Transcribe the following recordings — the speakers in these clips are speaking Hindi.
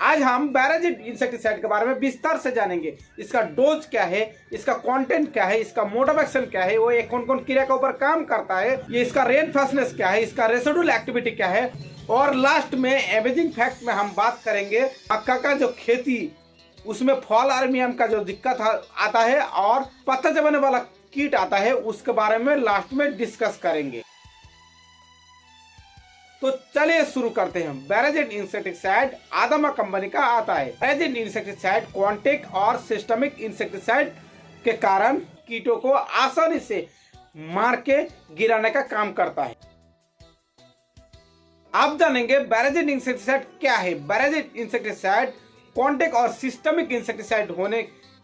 आज हम बैराजेड इंसेक्टिसाइड के बारे में विस्तार से जानेंगे। इसका डोज क्या है, इसका कंटेंट क्या है, इसका मोड ऑफ एक्शन क्या है, वो ये कौन कौन कीड़ा के ऊपर काम करता है, ये इसका रेनफास्टनेस क्या है, इसका रेसिडुअल एक्टिविटी क्या है, और लास्ट में अमेजिंग फैक्ट में हम बात करेंगे मक्का का जो खेती उसमें फॉल आर्मियम का जो दिक्कत आता है और पत्ता चबाने वाला कीट आता है, उसके बारे में लास्ट में डिस्कस करेंगे। तो चलिए शुरू करते हैं। बैराजेड इंसेक्टिसाइड आदामा कंपनी का आता है। बैराजेड इंसेक्टिसाइड कॉन्टेक्ट और सिस्टमिक इंसेक्टिसाइड के कारण कीटों को आसानी से मार के गिराने का काम करता है। आप जानेंगे बैराजेड इंसेक्टिसाइड क्या है। बैराजेड इंसेक्टिसाइड कॉन्टेक्ट और सिस्टमिक इंसेक्टिसाइड होने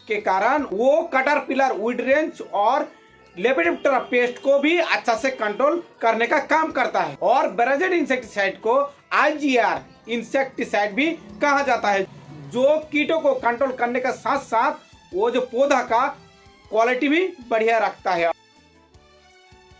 के कारण वो कैटरपिलर, वीड रेंच और लेपिडोप्टेरा पेस्ट को भी अच्छा से कंट्रोल करने का काम करता है। और बैराजेड इंसेक्टिसाइड को आईजीआर इंसेक्टिसाइड भी कहा जाता है, जो कीटों को कंट्रोल करने के साथ साथ वो जो पौधा का क्वालिटी भी बढ़िया रखता है।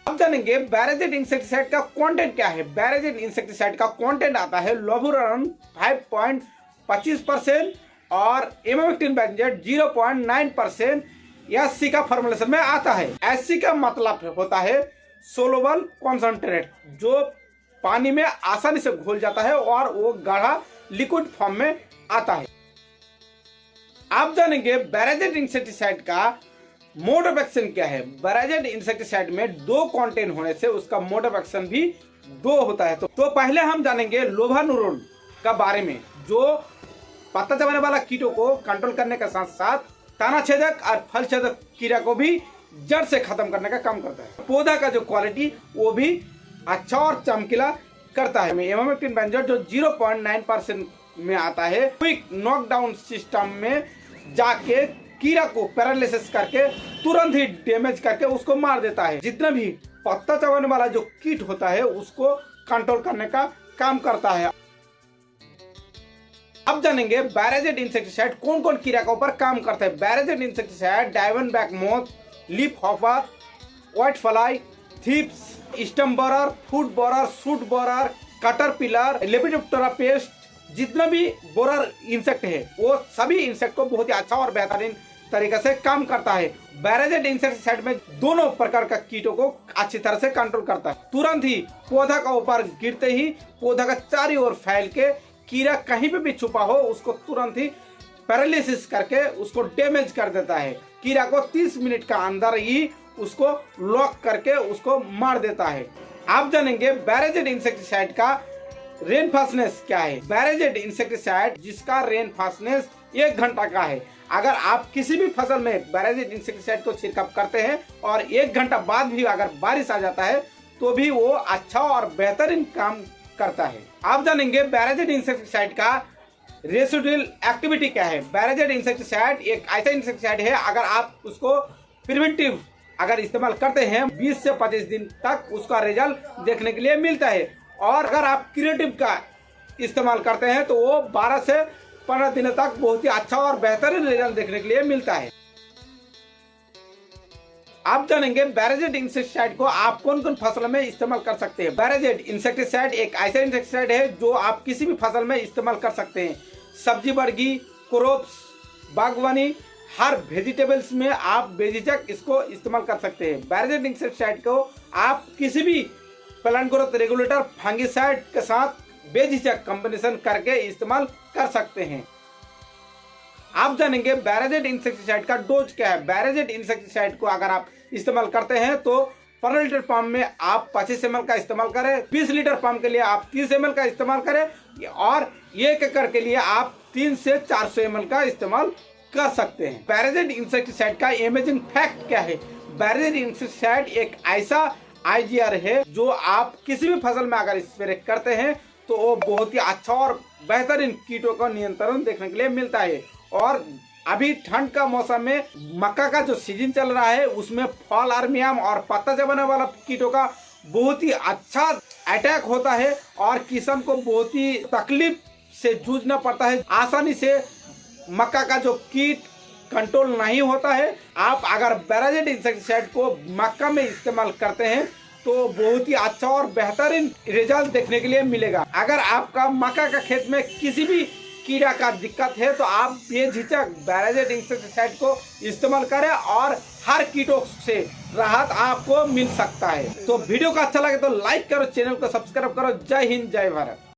अब जानेंगे बैराजेड इंसेक्टिसाइड का कंटेंट क्या है। बैराजेड इंसेक्टिसाइड का कंटेंट आता है लोबुरन 5.25% और इमामेक्टिन बेंजोएट 0.9% एससी का फॉर्मुलेशन में आता है। एससी का मतलब होता है सोलुबल कॉन्सेंट्रेट, जो पानी में आसानी से घुल जाता है और वो गाढ़ा लिक्विड फॉर्म में आता है। आप जानेंगे बैराजेड इंसेक्टिसाइड का मोड ऑफ एक्शन क्या है। बैराजेड इंसेक्टिसाइड में दो कंटेंट होने से उसका मोड ऑफ एक्शन भी दो होता है। तो पहले हम जानेंगे लोभानुरोल का बारे में, जो पत्ता चबाने वाला कीटों को कंट्रोल करने के साथ साथ तना छेदक और फल छेदक कीड़ा को भी जड़ से खत्म करने का काम करता है। पौधा का जो क्वालिटी वो भी अच्छा और चमकीला करता है। इमामेक्टिन बेंजोएट जो 0.9% में आता है, क्विक नॉकडाउन सिस्टम में जाके कीड़ा को पैरालिसिस करके तुरंत ही डैमेज करके उसको मार देता है। जितना भी पत्ता चबाने वाला जो कीट होता है उसको कंट्रोल करने का काम करता है। अब जानेंगे बैराजेड इंसेक्टिसाइड कौन कौन कीड़ा के ऊपर काम करता है। बैराजेड insecticide diamondback moth, leaf hopper, white fly, thrips, stem borer, fruit borer, shoot borer, caterpillar, lepidoptera pest, जितना भी बोरर इंसेक्ट है वो सभी इंसेक्ट को बहुत ही अच्छा और बेहतरीन तरीके से काम करता है। बैराजेड इंसेक्टिसाइड में दोनों प्रकार का कीटों को अच्छी तरह से कंट्रोल करता है। तुरंत ही पौधा का ऊपर गिरते ही पौधा का चारों ओर फैल के कीड़ा कहीं पे भी छुपा हो उसको तुरंत ही पैरालिसिस करके उसको डैमेज कर देता है। कीड़ा को 30 मिनट का अंदर ही उसको लॉक करके उसको मार देता है। आप जानेंगे बैराजेड इंसेक्टिसाइड का रेनफास्टनेस क्या है। बैराजेड इंसेक्टिसाइड जिसका रेनफास्टनेस 1 घंटा का है। अगर आप किसी भी फसल में बैराजेड इंसेक्टिसाइड को छिड़काव करते हैं और 1 घंटा बाद भी अगर बारिश आ जाता है तो भी वो अच्छा और बेहतरीन काम करता है। आप जानेंगे बैराजेड इंसेक्टिसाइड का रेसिडुअल एक्टिविटी क्या है। बैराजेड इंसेक्टिसाइड एक ऐसा इंसेक्टिसाइड है, अगर आप उसको प्रिवेंटिव अगर इस्तेमाल करते हैं 20 से 25 दिन तक उसका रिजल्ट देखने के लिए मिलता है। और अगर आप क्रिएटिव का इस्तेमाल करते हैं तो वो 12 से 15 दिनों तक बहुत ही अच्छा और बेहतरीन रिजल्ट देखने के लिए मिलता है। आप जानेंगे बैराजेड इंसेक्टिसाइड को आप कौन कौन फसल में इस्तेमाल कर सकते हैं। बैराजेड इंसेक्टिसाइड एक ऐसा इंसेक्टिसाइड है जो आप किसी भी फसल में इस्तेमाल कर सकते हैं। सब्जी वर्गी, क्रॉप्स, बागवानी, हर वेजिटेबल्स में आप बेझिझक इसको इस्तेमाल कर सकते हैं। बैराजेड इंसेक्टिसाइड को आप किसी भी प्लांट ग्रोथ रेगुलेटर फंगिसाइड के साथ बेझिझक कॉम्बिनेशन करके इस्तेमाल कर सकते हैं। आप जानेंगे बैराजेड इंसेक्टिसाइड का डोज क्या है। बैराजेड इंसेक्टिसाइड को अगर आप इस्तेमाल करते हैं तो पर लीटर पंप में आप 25 ml का इस्तेमाल करें, 20 लीटर पंप के लिए आप 30 ml का इस्तेमाल करें और 1 एकड़ के लिए आप 300 से 400 ml का इस्तेमाल कर सकते हैं। बैराजेड इंसेक्टिसाइड का अमेजिंग फैक्ट क्या है। बैराजेड इंसेक्टिसाइड एक ऐसा आईजीआर है जो आप किसी भी फसल में अगर स्प्रे करते हैं तो वो बहुत ही अच्छा और बेहतरीन कीटों का नियंत्रण देखने के लिए मिलता है। और अभी ठंड का मौसम में मक्का का जो सीजन चल रहा है उसमें फॉल आर्मियम और पत्ता चबाने वाला कीटों का बहुत ही अच्छा अटैक होता है और किसान को बहुत ही तकलीफ से जूझना पड़ता है। आसानी से मक्का का जो कीट कंट्रोल नहीं होता है। आप अगर बैराजेड इंसेक्टिसाइड को मक्का में इस्तेमाल करते हैं तो बहुत ही अच्छा और बेहतरीन रिजल्ट देखने के लिए मिलेगा। अगर आपका मक्का का खेत में किसी भी कीड़ा का दिक्कत है तो आप बेझिझक बैराजेट इंसेक्टिसाइड को इस्तेमाल करें और हर कीटों से राहत आपको मिल सकता है। तो वीडियो को अच्छा लगे तो लाइक करो, चैनल को सब्सक्राइब करो। जय हिंद, जय भारत।